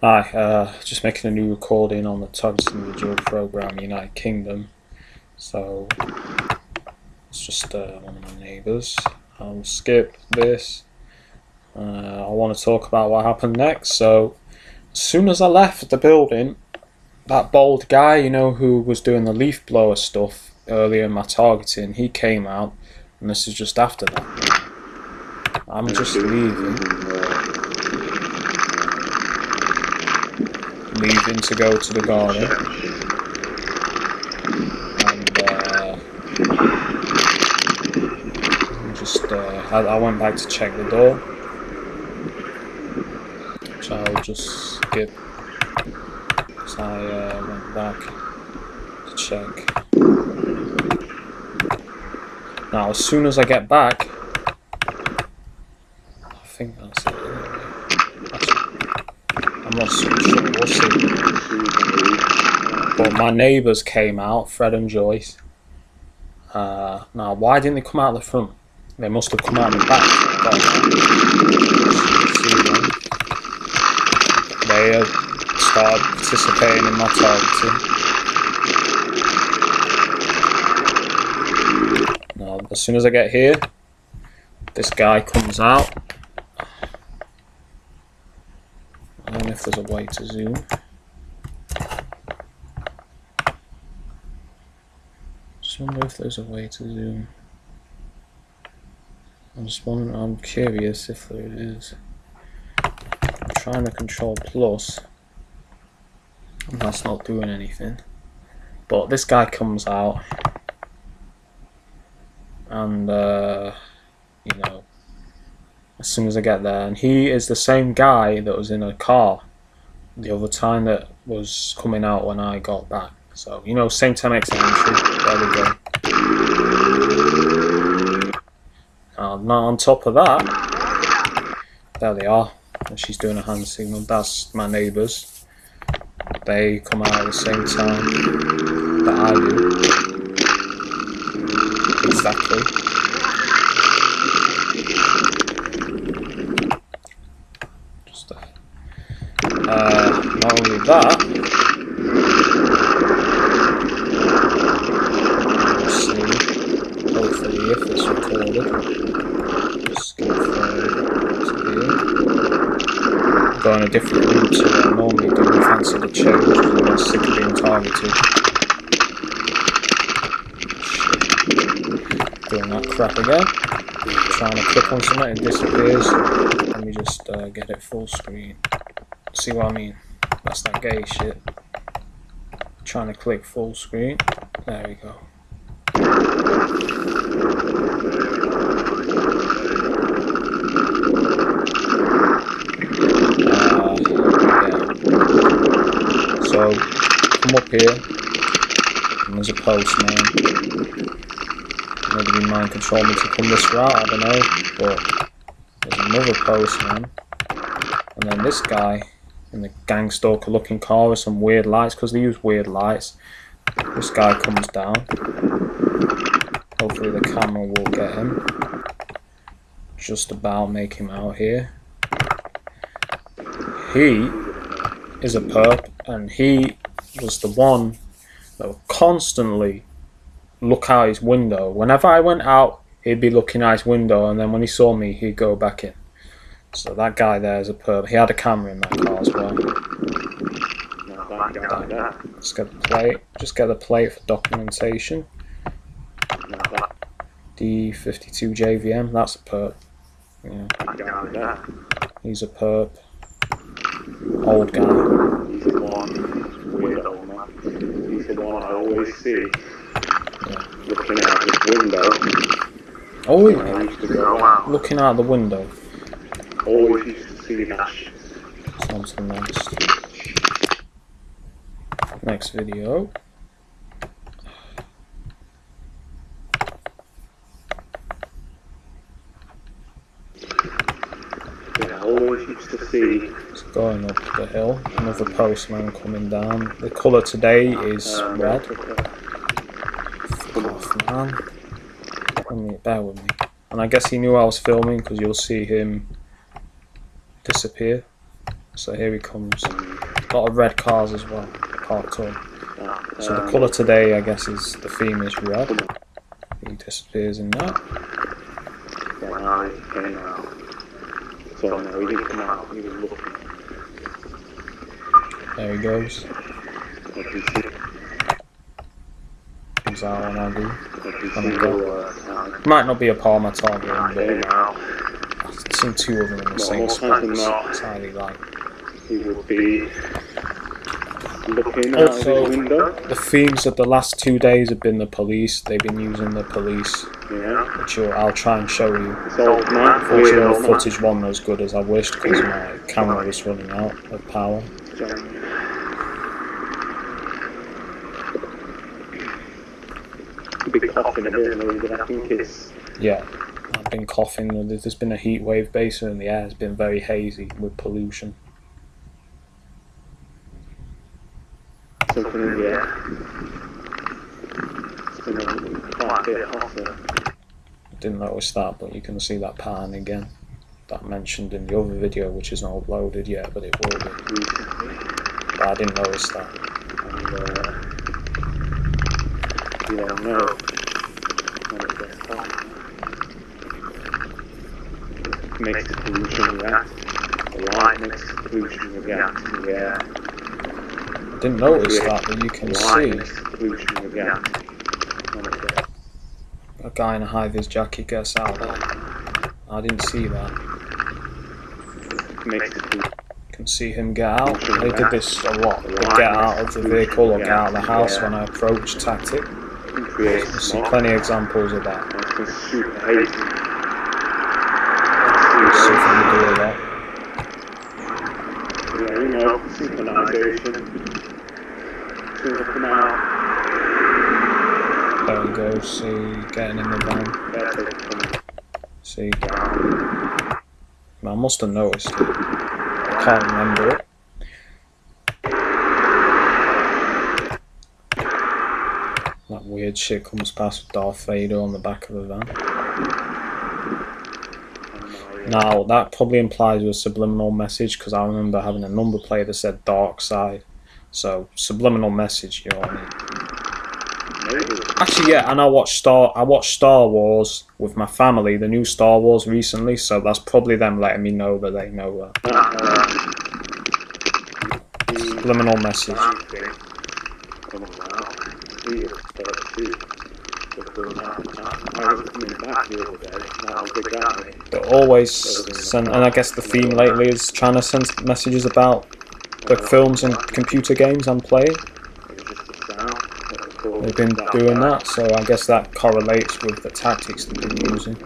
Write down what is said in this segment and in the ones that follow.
Hi, just making a new recording on the Tungsten Digital program United Kingdom. So it's just one of my neighbours. I'll skip this. I want to talk about what happened next. So as soon as I left the building, that bald guy, who was doing the leaf blower stuff earlier in my targeting, he came out, and this is just after that. I'm just leaving to go to the garden. I went back to check the door, which I'll just skip because I went back to check. Now, as soon as I get back, I think that's it. I'm not so sure, we'll see. But my neighbours came out, Fred and Joyce. Now, why didn't they come out the front? They must have come out the back. See them. They started participating in my targeting. Now, as soon as I get here, this guy comes out. I don't know if there's a way to zoom. Just wonder if there's a way to zoom. I'm curious if there is. I'm trying to control plus, and that's not doing anything. But this guy comes out, and as soon as I get there, and he is the same guy that was in a car the other time that was coming out when I got back. So, same 10x entry. There we go. Now on top of that, there they are. And she's doing a hand signal. That's my neighbours. They come out at the same time that I do. Exactly. Not only that, we'll see, hopefully, if it's recorded. Just go to here. Go on a different route to what I normally do. Fancy the change because I'm sick of being targeted. Doing that crap again. Trying to click on something, it disappears. Let me just get it full screen. See what I mean? That's that gay shit. Trying to click full screen. There we go. So come up here, and there's a postman. Maybe he mind control me to come this route, I don't know. But there's another postman, and then this guy in the gang stalker looking car with some weird lights, because they use weird lights. This guy comes down. Hopefully the camera will get him. Just about make him out here. He is a perp, and he was the one that would constantly look out his window. Whenever I went out, he'd be looking out his window, and then when he saw me, he'd go back in. So that guy there is a perp. He had a camera in that car as well. Just get the plate. Just get the plate for documentation. D52 JVM. That's a perp. Yeah. He's a perp. Old guy. He's the one weirdo, man. He's the one I always see. Yeah. Looking out his window. Oh, I used to go out. Looking out the window. Always used to see that shit. It's on to the next video. Yeah, always used to see. It's going up the hill. Another postman coming down. The colour today is red. Fuck off, man. Bear with me. And I guess he knew I was filming because you'll see him disappear. So here he comes. A lot of red cars as well, parked up. So the colour today, I guess, is the theme is red. He disappears in that. So now he's getting out. So no, he didn't come out, he was looking. There he goes. I can see, Comes out on Aggie. I can see the Might not be a part of my target, getting but out. I've seen two of them in the same more spot. times than not. It's highly like. He would be looking out of his Also, window. the themes of the last 2 days have been the police. They've been using the police, Yeah. which I'll try and show you. It's old man. Unfortunately, Weird the old footage wasn't as good as I wished because my camera was running out of power. man. Big coughing a bit, but I think it's Yeah, I've been coughing. There's been a heat wave basically, and the air has been very hazy with pollution. something in the air. It's been quite a bit hotter. I didn't notice that, but you can see that pattern again that I mentioned in the other video, which isn't uploaded yet, but it will be. Recently. But I didn't notice that. And you don't know when it gets hot. It makes the pollution react. The light makes the pollution react to the air. I didn't notice that, but you can The light see makes the pollution react when it gets a guy in a high-vis jacket gets out. I didn't see that. makes the pollution. You can see him get out. They did this a lot. They get out of the vehicle or get out of the house when I approach tactic. Create You see smoke. plenty of examples of that. And it's been super hazy. Something to do with that. Yeah, you know, synchronization. Soon as come out, There we go. See, getting in the van. that's it. Come See, down. I must have noticed it. I can't remember it. That weird shit comes past with Darth Vader on the back of the van. Now, that probably implies a subliminal message, because I remember having a number plate that said Dark Side. So, subliminal message, you know what I mean? Maybe. Actually, yeah, and I watched Star Wars with my family, the new Star Wars recently, so that's probably them letting me know that they know that. Subliminal message. But always send, and I guess the theme lately is trying to send messages about the films and computer games I'm playing. They've been doing that, so I guess that correlates with the tactics they've been using.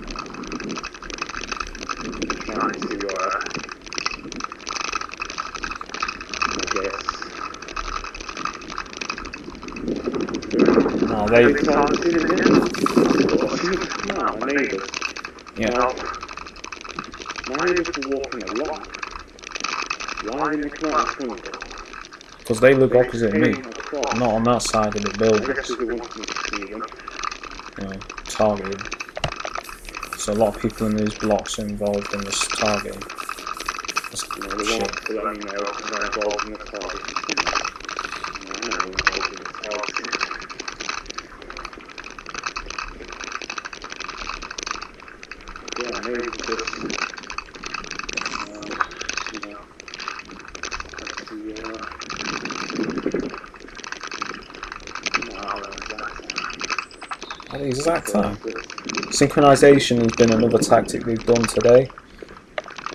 Now they, yeah, my neighbours were walking along. Why didn't they come out the window? because they live opposite me, not on that side of the I building. guess they wanted me to see them. You know, targeted. So a lot of people in these blocks are involved in this targeting. That's You know, they shit. want to let me know if they're involved in the target. I know they're involved in the target. Yeah, maybe it's just, you know, At the exact time. Synchronization has been another tactic they've done today.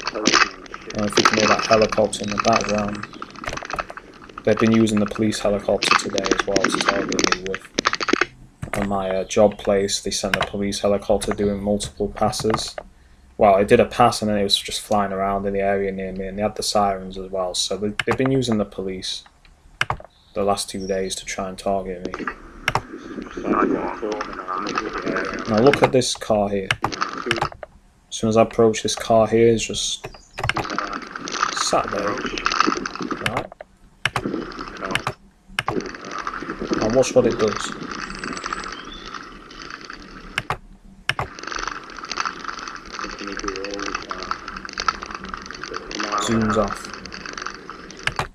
I don't know if you can hear that helicopter in the background. They've been using the police helicopter today as well to target me with. On my job place, they sent a police helicopter doing multiple passes. Well, it did a pass and then it was just flying around in the area near me, and they had the sirens as well. So they've been using the police the last 2 days to try and target me. Now look at this car here. As soon as I approach this car here, it's just sat there. Right? Now watch what it does. Zooms off.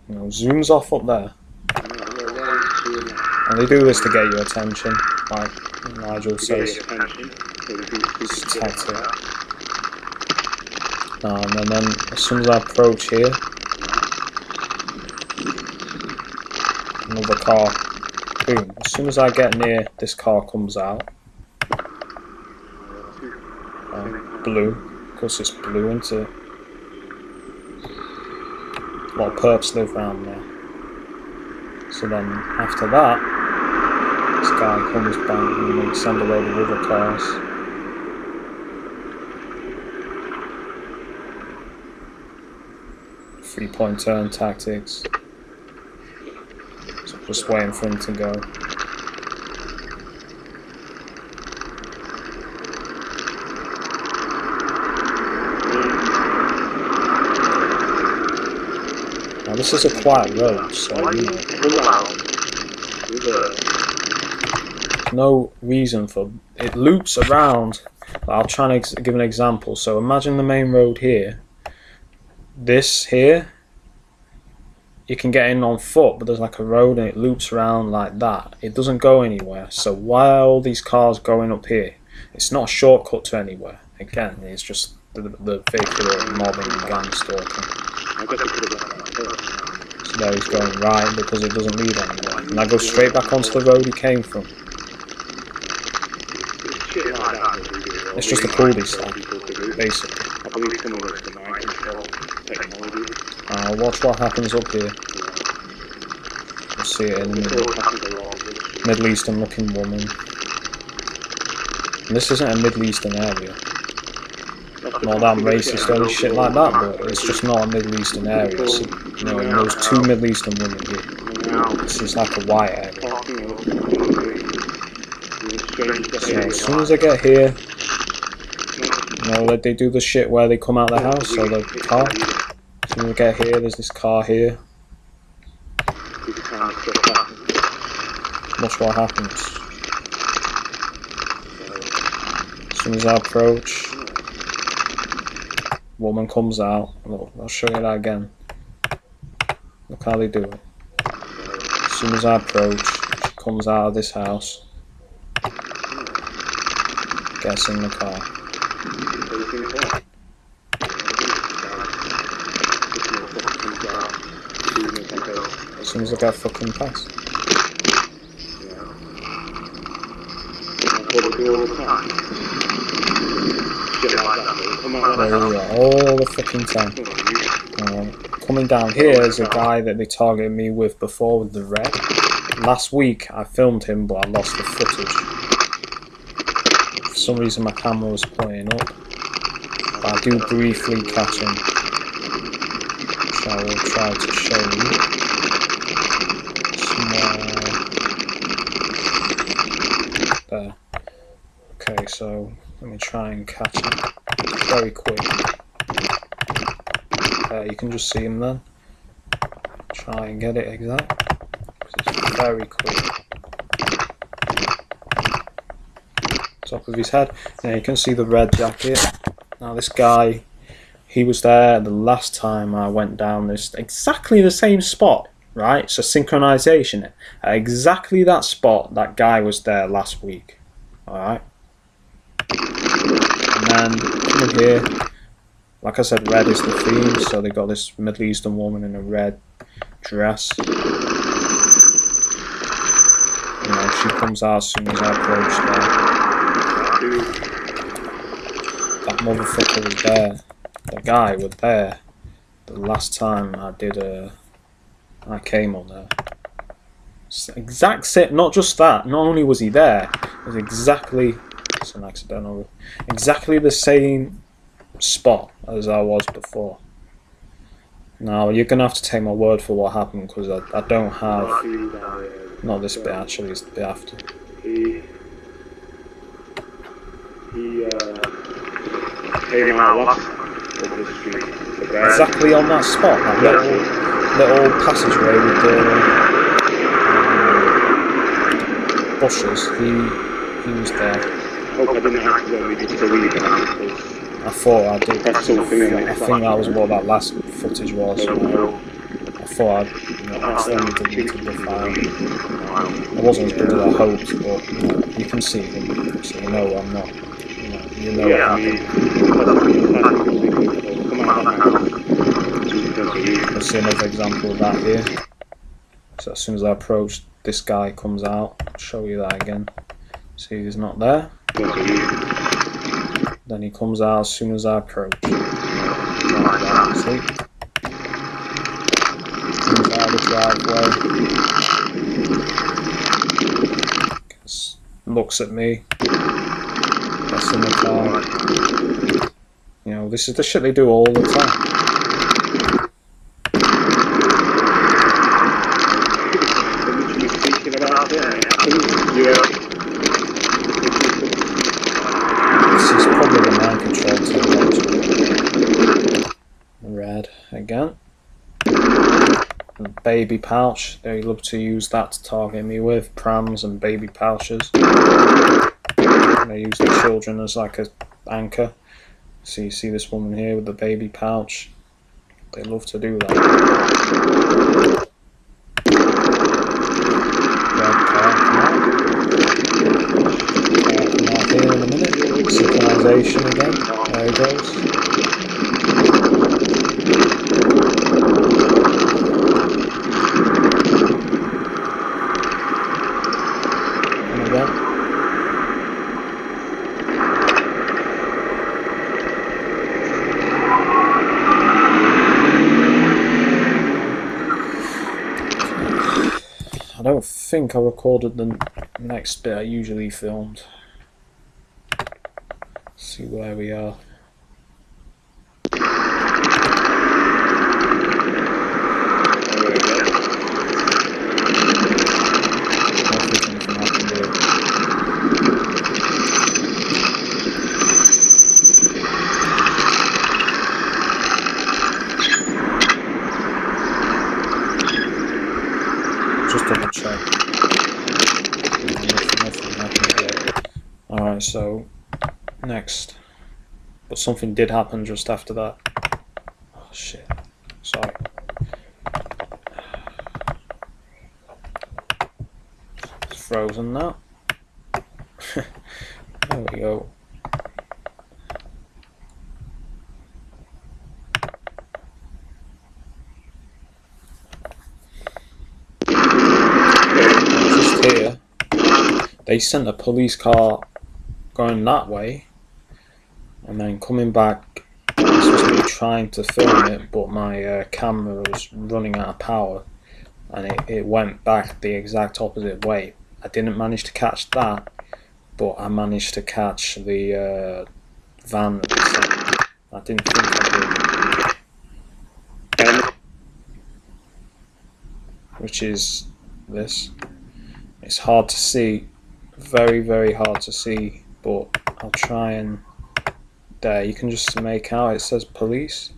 You know, zooms off up there. And they do this to get your attention, like Nigel says. It's a tactic. And then as soon as I approach here, another car. Boom. As soon as I get near, this car comes out. Blue. Of course it's blue, isn't it? A lot of perps live around there. So then after that, this guy comes back and they send a load of other cars. Three-point turn tactics. So just waiting for him to go. Now this is a quiet road, so you know, no reason for it. Loops around. I'll try and give an example. So imagine the main road here. This here, you can get in on foot, but there's like a road and it loops around like that. It doesn't go anywhere. So why are all these cars going up here? It's not a shortcut to anywhere. Again, it's just the vehicular mobbing and gang stalking. So there he's going right because it doesn't lead anywhere. And I go straight back onto the road he came from. It's just a cul-de-sac, basically. Watch what happens up here. You'll see it in the Middle Eastern looking woman. And this isn't a Middle Eastern area. Not that I'm racist or any shit like that, but it's just not a Middle Eastern area. So, you know, and there's two Middle Eastern women here. This is like a white area. So as soon as I get here, you know, like they do the shit where they come out of the house, so the car. As soon as I get here, there's this car here. Watch what happens. As soon as I approach, woman comes out. Look, I'll show you that again. Look how they do it. As soon as I approach, she comes out of this house, gets in the car. As soon as I get fucking past. There we are, all the fucking time. Coming down here is a guy that they targeted me with before with the red. Last week I filmed him, but I lost the footage. For some reason my camera was playing up. But I do briefly catch him. So I will try to show you. There. Okay, so let me try and catch him very quick. You can just see him then. Try and get it exact. It's very quick. Top of his head. Now you can see the red jacket. Now this guy, he was there the last time I went down this, exactly the same spot, right? So synchronization. At exactly that spot, that guy was there last week. Alright? And then coming here, like I said, red is the theme, so they got this Middle Eastern woman in a red dress. You know, she comes out as soon as I approach there. That motherfucker was there. The guy was there the last time I came on there. Exact same, not just that, not only was he there, it was exactly, it's an accidental, exactly the same spot as I was before. Now you're gonna have to take my word for what happened, because I don't have, not this bit actually, it's the bit after. He came out over the street. Exactly on that spot, that little passageway with the bushes. He was there. Hope I didn't accidentally just delete that. I thought I did. That's something, I think that was what that last footage was. I before I accidentally deleted the file. It wasn't as good as I hoped, but you can see him, so you know I'm not. You know Yeah, I it mean, happened. come out of the house. You'll see another example of that here. So as soon as I approach, this guy comes out. I'll show you that again. See, he's not there. Then he comes out as soon as I approach. Like that, see? Comes out of the driveway. Looks at me. Gets in the car. You know, this is the shit they do all the time. This is probably the mind control technology. Red again. Baby pouch. They love to use that to target me with. Prams and baby pouches. They use the children as like a anchor. So you see this woman here with the baby pouch. They love to do that. Red car, come out here in a minute. Synchronization again. There he goes. And again. I don't think I recorded the next bit I usually filmed. Let's see where we are. Everything can happen here. Just double check. Nothing happened yet. Alright, so next. But something did happen just after that. Oh shit. Sorry. It's frozen now. There we go. Just here. They sent a police car going that way, and then coming back. I was supposed to be trying to film it, but my camera was running out of power, and it went back the exact opposite way. I didn't manage to catch that, but I managed to catch the van at the same. I didn't think I did. Which is this. It's hard to see, very, very hard to see, but I'll try and. There, you can just make out, it says police.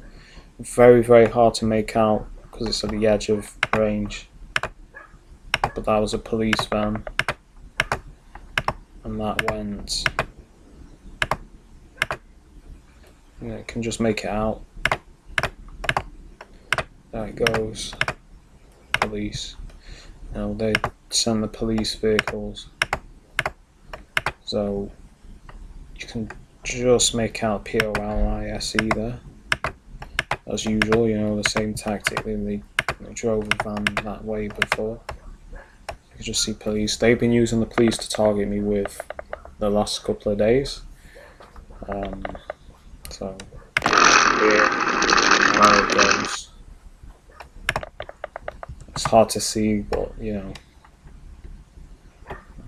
Very, very hard to make out because it's at the edge of range. But that was a police van. And that went. You can just make it out. There it goes. Police. You they send the police vehicles. So you can just make out POLISE there. As usual, the same tactic. They drove a van that way before. You can just see police. They've been using the police to target me with the last couple of days. So there it goes. It's hard to see, but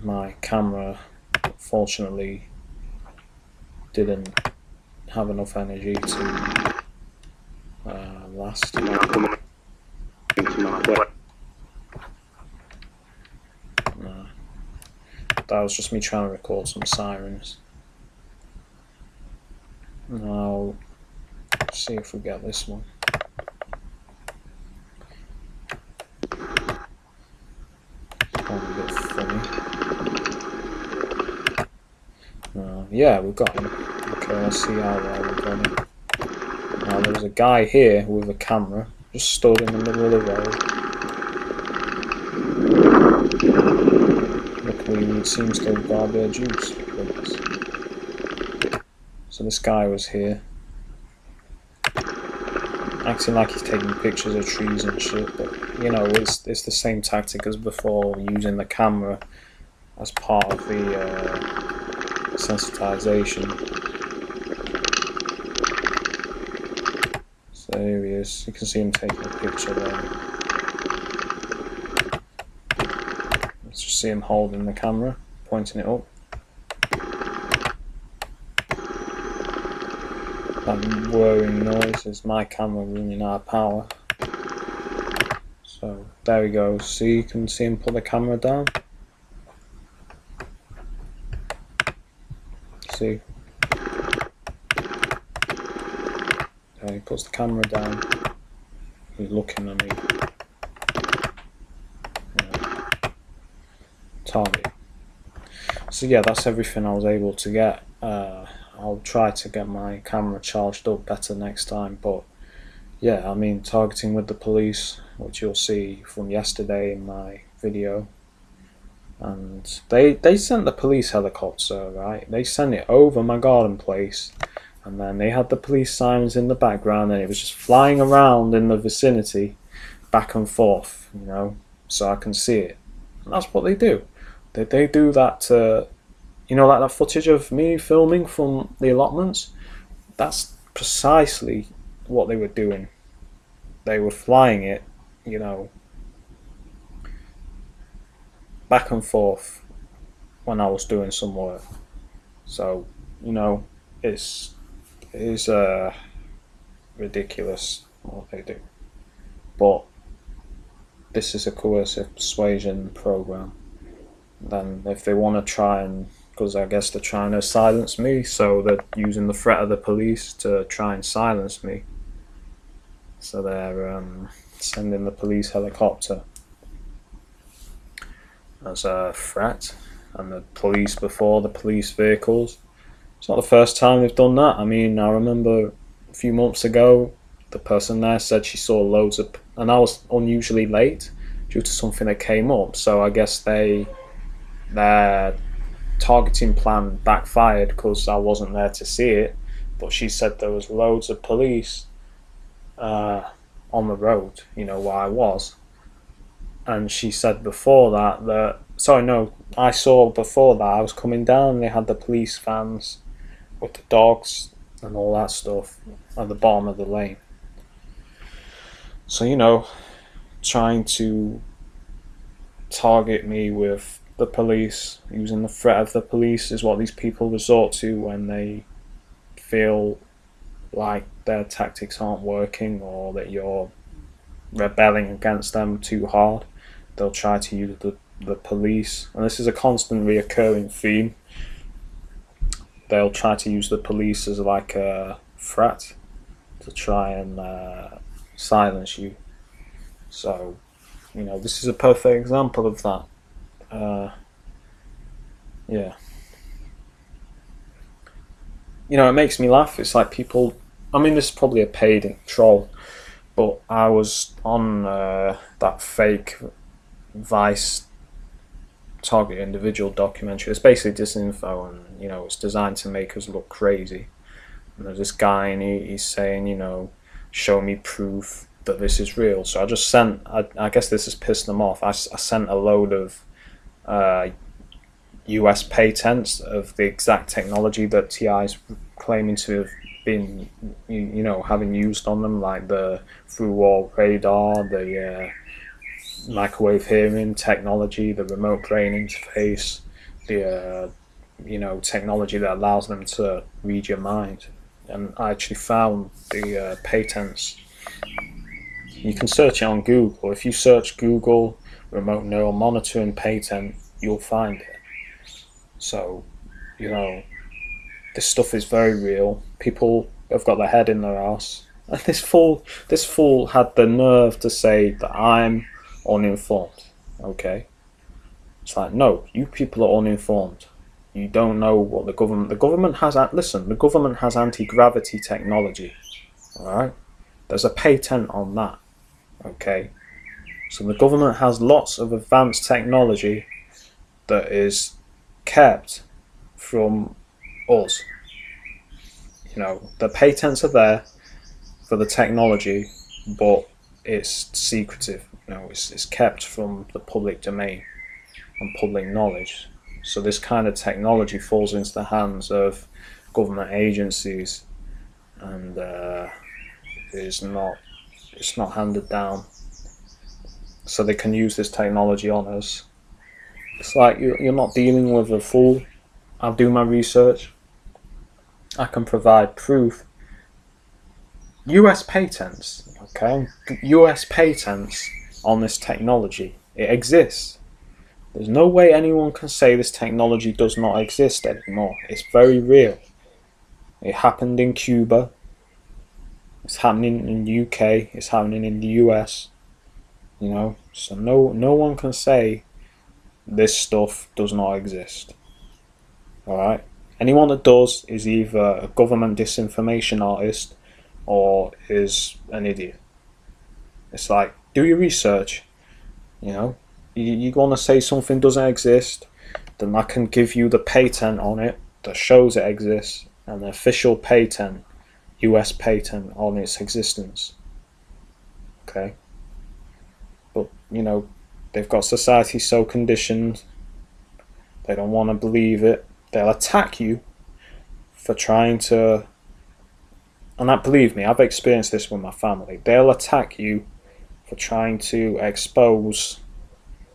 my camera fortunately didn't have enough energy to last. No. That was just me trying to record some sirens. Now, see if we get this one. Probably a bit funny. Yeah, we've got him. Okay, let's see how well we've got him. Now, there's a guy here with a camera. just stood in the middle of the road. Luckily, it seems to have garbage juice. So this guy was here, acting like he's taking pictures of trees and shit, but you know, it's the same tactic as before, using the camera as part of the sensitization. So here he is, you can see him taking a picture there. Let's just see him holding the camera, pointing it up. That whirring noise is my camera running out of power. So there we go. See, you can see him put the camera down. See? There, he puts the camera down. He's looking at me. Target. So yeah, that's everything I was able to get. I'll try to get my camera charged up better next time, but yeah, I mean, targeting with the police, which you'll see from yesterday in my video, and they sent the police helicopter, right? They sent it over my garden place, and then they had the police sirens in the background, and it was just flying around in the vicinity, back and forth, you know, so I can see it. And that's what they do. They do that. You know, like that footage of me filming from the allotments? That's precisely what they were doing. They were flying it, you know, back and forth when I was doing some work. So, you know, it is ridiculous what they do. But this is a coercive persuasion program. Then if they want to try and, because I guess they're trying to silence me, so they're using the threat of the police to try and silence me. So they're sending the police helicopter as a threat, and the police before, the police vehicles. It's not the first time they've done that. I mean, I remember a few months ago, the person there said she saw loads of, and I was unusually late due to something that came up, so I guess their targeting plan backfired because I wasn't there to see it, but she said there was loads of police on the road, you know, where I was. And she said before that, I saw before that I was coming down and they had the police vans with the dogs and all that stuff at the bottom of the lane. So, you know, trying to target me with the police, using the threat of the police, is what these people resort to when they feel like their tactics aren't working or that you're rebelling against them too hard. They'll try to use the police, and this is a constant reoccurring theme. They'll try to use the police as like a threat to try and silence you. So, you know, this is a perfect example of that. Yeah. You know, it makes me laugh. It's like people, I mean, this is probably a paid troll, but I was on that fake Vice target individual documentary. It's basically disinfo, and you know, it's designed to make us look crazy. And there's this guy, and he's saying, you know, show me proof that this is real. So I just sent, I guess this has pissed them off. I sent a load of US patents of the exact technology that TI's claiming to have been, you know, having used on them, like the through-wall radar, the microwave hearing technology, the remote brain interface, the you know, technology that allows them to read your mind. And I actually found the patents. You can search it on Google. If you search Google remote neural monitoring patent, you'll find it. So, you know, this stuff is very real. People have got their head in their ass. And this fool had the nerve to say that I'm uninformed. Okay? It's like, no, you people are uninformed. You don't know what the government has, listen, the government has anti-gravity technology. Alright? There's a patent on that. Okay, so the government has lots of advanced technology that is kept from us. You know, the patents are there for the technology, but it's secretive. You know, it's kept from the public domain and public knowledge. So this kind of technology falls into the hands of government agencies, and is not it's not handed down. So they can use this technology on us. It's like you're not dealing with a fool. I'll do my research. I can provide proof. US patents, okay? US patents on this technology. It exists. There's no way anyone can say this technology does not exist anymore. It's very real. It happened in Cuba. It's happening in the UK. It's happening in the US. You know, so no one can say this stuff does not exist. Alright? Anyone that does is either a government disinformation artist or is an idiot. It's like, do your research. You know, you want to say something doesn't exist, then I can give you the patent on it that shows it exists, and the official patent, US patent on its existence. Okay? But, you know, they've got society so conditioned, they don't want to believe it. They'll attack you for trying to, and that, believe me, I've experienced this with my family. They'll attack you for trying to expose,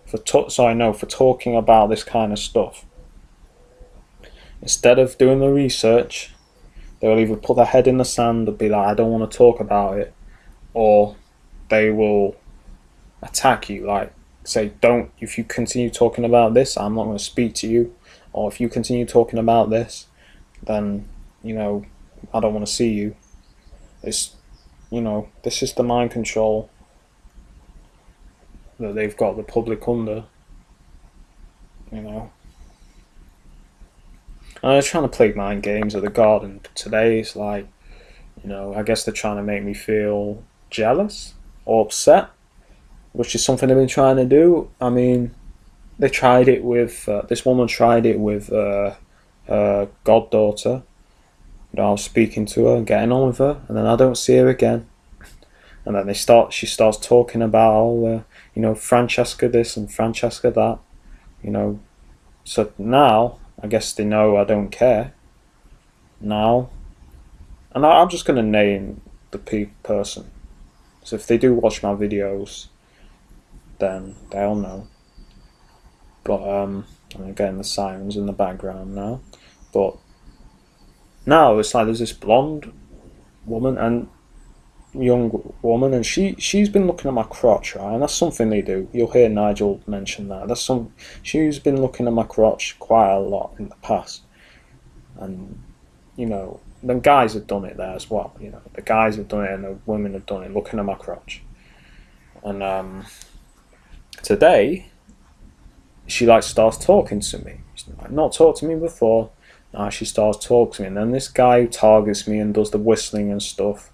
for talking about this kind of stuff. Instead of doing the research, they'll either put their head in the sand and be like, I don't want to talk about it, or they will attack you, like say, don't, if you continue talking about this, I'm not going to speak to you, or if you continue talking about this, then, you know, I don't want to see you. It's, you know, this is the mind control that they've got the public under, you know. And they're trying to play mind games at the garden. Today it's like, you know, I guess they're trying to make me feel jealous or upset, which is something they've been trying to do. I mean, they tried it with, this woman tried it with her goddaughter. You know, I was speaking to her and getting on with her, and then I don't see her again. And then she starts talking about, you know, Francesca this and Francesca that, you know. So now, I guess they know I don't care. Now, and I'm just going to name the person. So if they do watch my videos, then they'll know. But I'm getting the sirens in the background now. But now it's like there's this blonde woman and young woman, and she's been looking at my crotch, right? And that's something they do. You'll hear Nigel mention that. She's been looking at my crotch quite a lot in the past, and you know, the guys have done it there as well. You know, the guys have done it and the women have done it, looking at my crotch. And today, she like starts talking to me. She's like, not talked to me before. Now she starts talking to me, and then this guy who targets me and does the whistling and stuff,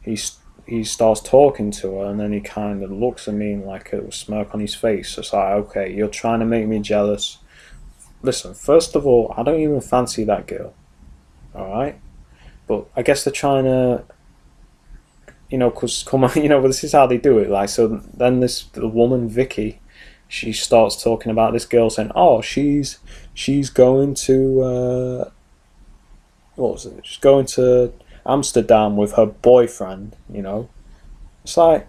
he starts talking to her, and then he kind of looks at me like a smirk on his face. It's like, okay, you're trying to make me jealous. Listen, first of all, I don't even fancy that girl. Alright? But I guess they're trying to, you know, because, come on, you know, this is how they do it. Like, so then the woman, Vicky, she starts talking about this girl, saying, oh, she's going to, what was it? She's going to Amsterdam with her boyfriend, you know. It's like,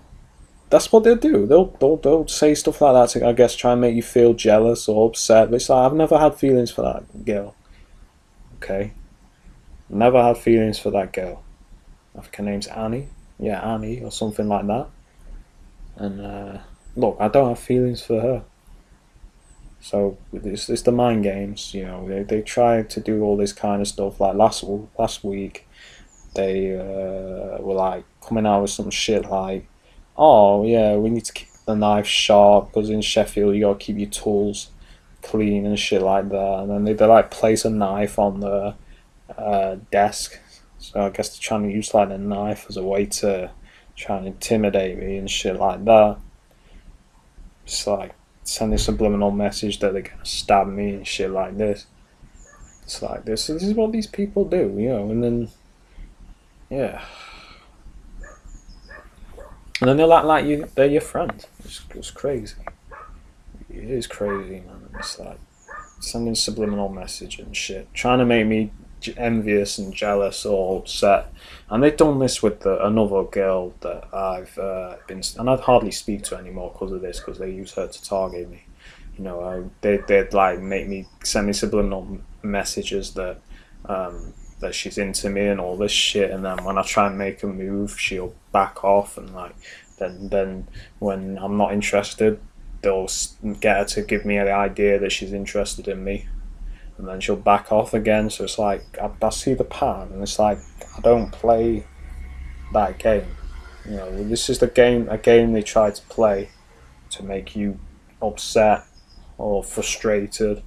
that's what they'll do. They'll say stuff like that to, I guess, try and make you feel jealous or upset. But it's like, I've never had feelings for that girl. Okay? Never had feelings for that girl. I think her name's Annie. Yeah, Annie, or something like that. And, look, I don't have feelings for her. So it's the mind games, you know. They try to do all this kind of stuff. Like last week, they were like coming out with some shit like, oh yeah, we need to keep the knife sharp because in Sheffield you gotta keep your tools clean and shit like that. And then they like place a knife on the desk. So I guess they're trying to use like a knife as a way to trying to intimidate me and shit like that. It's like sending a subliminal message that they're gonna stab me and shit like this. It's like this is what these people do, you know, and then yeah. And then they'll act like they're your friend. It's crazy. It is crazy, man. It's like sending subliminal message and shit, trying to make me envious and jealous or upset. And they've done this with another girl that I've been, and I'd hardly speak to anymore because of this, because they use her to target me. You know, they'd like make me send me subliminal messages that that she's into me and all this shit, and then when I try and make a move, she'll back off, and like then when I'm not interested, they'll get her to give me the idea that she's interested in me, and then she'll back off again. So it's like I see the pattern, and it's like I don't play that game. You know, this is a game they try to play to make you upset or frustrated,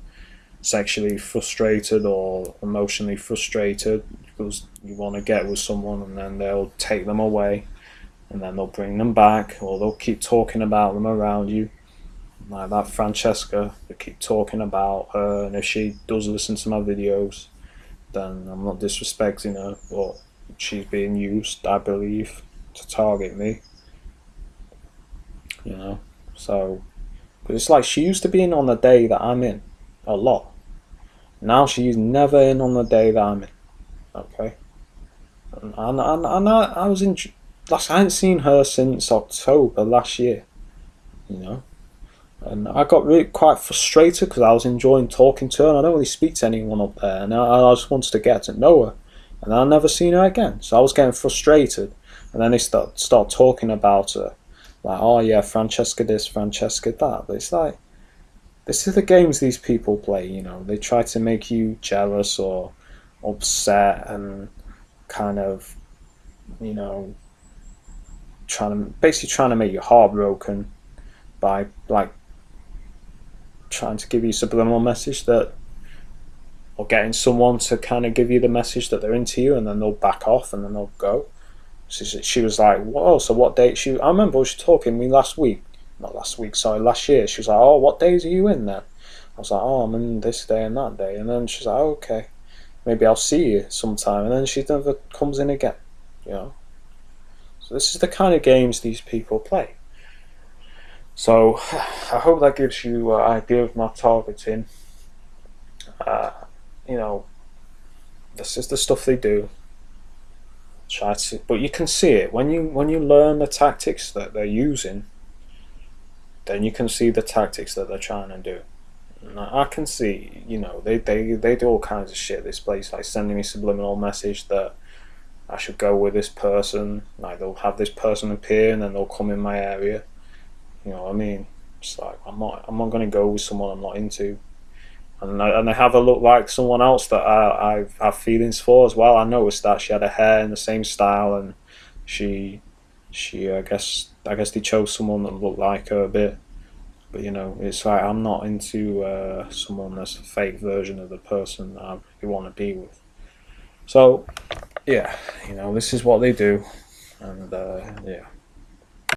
sexually frustrated or emotionally frustrated, because you want to get with someone, and then they'll take them away, and then they'll bring them back, or they'll keep talking about them around you. Like that Francesca, they keep talking about her, and if she does listen to my videos, then I'm not disrespecting her, but she's being used, I believe, to target me. You know, so but it's like she used to be in on the day that I'm in a lot. Now she's never in on the day that I'm in. Okay, and I was in. I hadn't seen her since October last year. You know. And I got really quite frustrated because I was enjoying talking to her, and I don't really speak to anyone up there, and I just wanted to get to know her, and I never seen her again. So I was getting frustrated, and then they start talking about her, like, oh yeah, Francesca this, Francesca that. But it's like, this is the games these people play. You know, they try to make you jealous or upset, and kind of, you know, basically trying to make your heart broken by like trying to give you a subliminal message that, or getting someone to kind of give you the message that they're into you, and then they'll back off and then they'll go. She was like, whoa, so what date? I remember she was talking to me last year. She was like, oh, what days are you in then? I was like, oh, I'm in this day and that day. And then she's like, oh, okay, maybe I'll see you sometime. And then she never comes in again, you know. So this is the kind of games these people play. So I hope that gives you an idea of my targeting. You know, this is the stuff they do. But you can see it when you learn the tactics that they're using. Then you can see the tactics that they're trying to do. And I can see, you know, they do all kinds of shit. This place, like sending me subliminal message that I should go with this person. Like they'll have this person appear, and then they'll come in my area. You know what I mean? It's like I'm not going to go with someone I'm not into, and they have a look like someone else that I have feelings for as well. I noticed that she had her hair in the same style, and she I guess they chose someone that looked like her a bit. But you know, it's like I'm not into someone that's a fake version of the person that I really want to be with. So yeah, you know, this is what they do, and yeah.